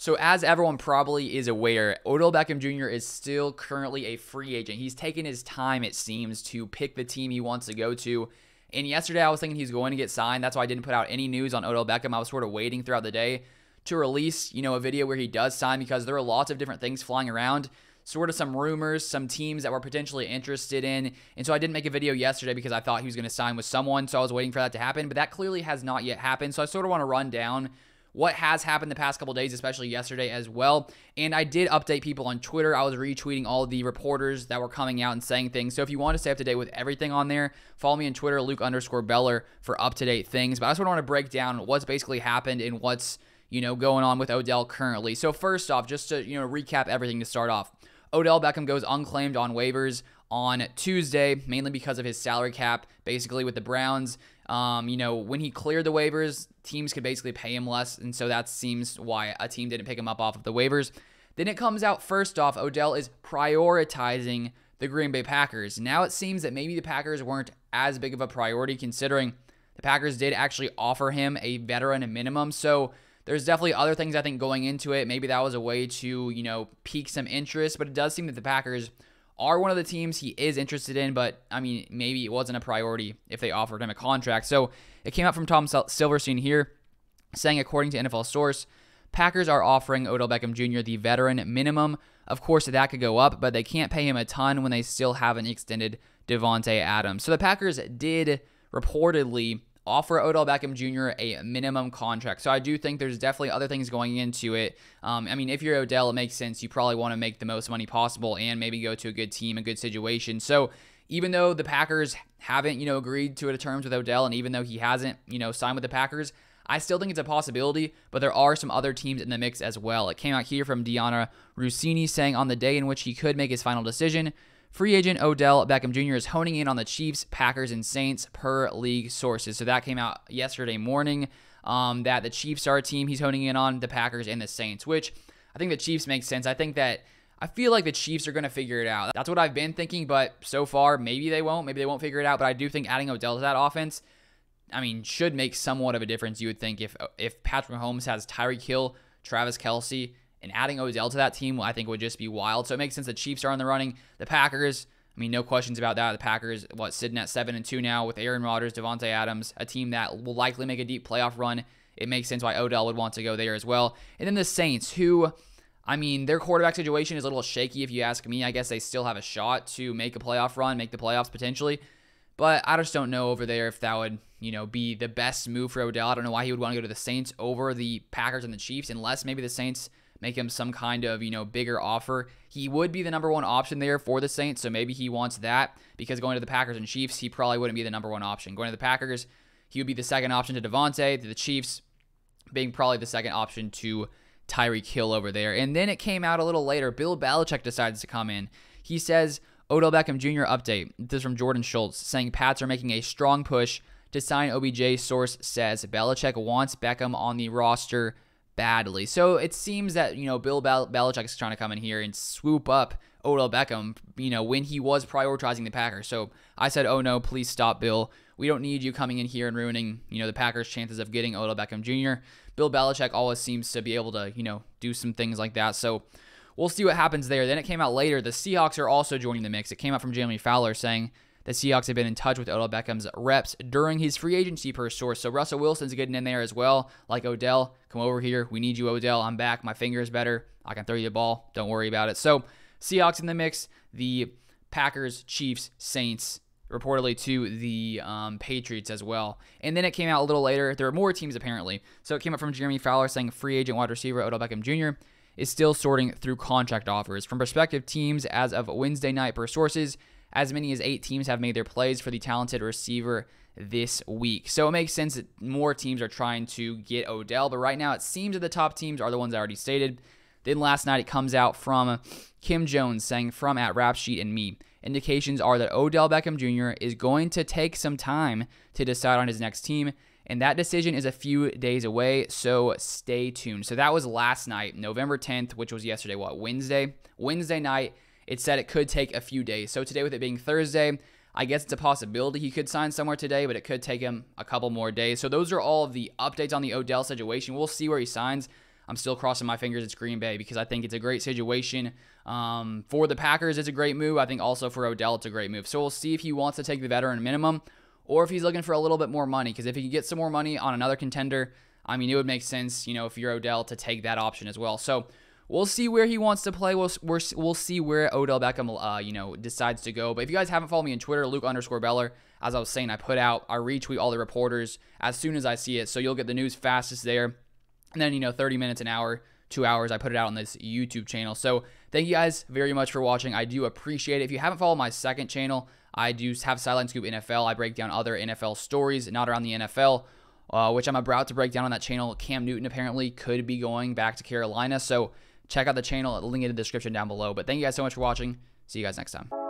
So as everyone probably is aware, Odell Beckham Jr. is still currently a free agent. He's taken his time, it seems, to pick the team he wants to go to. And yesterday I was thinking he's going to get signed. That's why I didn't put out any news on Odell Beckham. I was sort of waiting throughout the day to release, a video where he does sign, because there are lots of different things flying around. Sort of some rumors, some teams that were potentially interested in. And so I didn't make a video yesterday because I thought he was going to sign with someone. So I was waiting for that to happen. But that clearly has not yet happened. So I sort of want to run down what has happened the past couple days, especially yesterday as well. And I did update people on Twitter. I was retweeting all the reporters that were coming out and saying things. So if you want to stay up to date with everything on there, follow me on Twitter, Luke_Beller, for up-to-date things. But I just want to break down what's basically happened and what's, going on with Odell currently. So first off, just to, recap everything to start off. Odell Beckham goes unclaimed on waivers on Tuesday, mainly because of his salary cap, basically with the Browns. When he cleared the waivers, teams could basically pay him less, and so that seems why a team didn't pick him up off of the waivers. Then it comes out, first off, Odell is prioritizing the Green Bay Packers. Now it seems that maybe the Packers weren't as big of a priority, considering the Packers did actually offer him a veteran minimum, so there's definitely other things, I think, going into it. Maybe that was a way to, pique some interest, but it does seem that the Packers are one of the teams he is interested in, but, maybe it wasn't a priority if they offered him a contract. So it came out from Tom Silverstein here, saying, according to NFL Source, Packers are offering Odell Beckham Jr. the veteran minimum. Of course, that could go up, but they can't pay him a ton when they still haven't extended Davante Adams. So the Packers did reportedly offer Odell Beckham Jr. a minimum contract. So I do think there's definitely other things going into it. If you're Odell, it makes sense. You probably want to make the most money possible and maybe go to a good team, a good situation. So even though the Packers haven't, agreed to terms with Odell, and even though he hasn't, signed with the Packers, I still think it's a possibility, but there are some other teams in the mix as well. It came out here from Deanna Rossini saying, on the day in which he could make his final decision, free agent Odell Beckham Jr. is honing in on the Chiefs, Packers, and Saints per league sources. So that came out yesterday morning, that the Chiefs are a team he's honing in on, the Packers and the Saints, which I think the Chiefs make sense. I feel like the Chiefs are going to figure it out. That's what I've been thinking, but so far, maybe they won't. Maybe they won't figure it out, but I do think adding Odell to that offense, should make somewhat of a difference, you would think, if Patrick Mahomes has Tyreek Hill, Travis Kelce, and adding Odell to that team, I think, would just be wild. So it makes sense the Chiefs are in the running. The Packers, no questions about that. The Packers, sitting at 7-2 now with Aaron Rodgers, Davante Adams, a team that will likely make a deep playoff run. It makes sense why Odell would want to go there as well. And then the Saints, who, their quarterback situation is a little shaky if you ask me. I guess they still have a shot to make a playoff run, make the playoffs potentially. But I just don't know over there if that would, be the best move for Odell. I don't know why he would want to go to the Saints over the Packers and the Chiefs, unless maybe the Saints make him some kind of, bigger offer. He would be the number one option there for the Saints, so maybe he wants that, because going to the Packers and Chiefs, he probably wouldn't be the number one option. Going to the Packers, he would be the second option to Davante, to the Chiefs being probably the second option to Tyreek Hill over there. And then it came out a little later, Bill Belichick decides to come in. He says, Odell Beckham Jr. update. This is from Jordan Schultz, saying Pats are making a strong push to sign OBJ. Source says Belichick wants Beckham on the roster badly. So it seems that, Bill Belichick is trying to come in here and swoop up Odell Beckham, when he was prioritizing the Packers. So I said, oh no, please stop, Bill. We don't need you coming in here and ruining, the Packers' chances of getting Odell Beckham Jr. Bill Belichick always seems to be able to, do some things like that. So we'll see what happens there. Then it came out later, the Seahawks are also joining the mix. It came out from Jeremy Fowler saying the Seahawks have been in touch with Odell Beckham's reps during his free agency, per source. So Russell Wilson's getting in there as well. Like, Odell, come over here. We need you, Odell. I'm back. My finger is better. I can throw you the ball. Don't worry about it. So Seahawks in the mix. The Packers, Chiefs, Saints, reportedly to the Patriots as well. And then it came out a little later. There are more teams apparently. So it came up from Jeremy Fowler saying free agent wide receiver Odell Beckham Jr. is still sorting through contract offers. From prospective teams as of Wednesday night, per sources, as many as 8 teams have made their plays for the talented receiver this week. So it makes sense that more teams are trying to get Odell, but right now it seems that the top teams are the ones I already stated. Then last night it comes out from Kim Jones saying from at Rap Sheet and me, indications are that Odell Beckham Jr. is going to take some time to decide on his next team, and that decision is a few days away, so stay tuned. So that was last night, November 10th, which was yesterday, Wednesday? Wednesday night. It said it could take a few days. So today, with it being Thursday, I guess it's a possibility he could sign somewhere today, but it could take him a couple more days. So those are all of the updates on the Odell situation. We'll see where he signs. I'm still crossing my fingers it's Green Bay because I think it's a great situation. For the Packers, it's a great move. I think also for Odell, it's a great move. So we'll see if he wants to take the veteran minimum or if he's looking for a little bit more money, because if he can get some more money on another contender, I mean, it would make sense, if you're Odell, to take that option as well. So we'll see where he wants to play. We'll see where Odell Beckham, decides to go. But if you guys haven't followed me on Twitter, Luke_Beller, as I was saying, I retweet all the reporters as soon as I see it. So you'll get the news fastest there. And then, 30 minutes, an hour, 2 hours, I put it out on this YouTube channel. So thank you guys very much for watching. I do appreciate it. If you haven't followed my second channel, I do have Sideline Scoop NFL. I break down other NFL stories, not around the NFL, which I'm about to break down on that channel. Cam Newton apparently could be going back to Carolina. So check out the channel, link in the description down below. But thank you guys so much for watching. See you guys next time.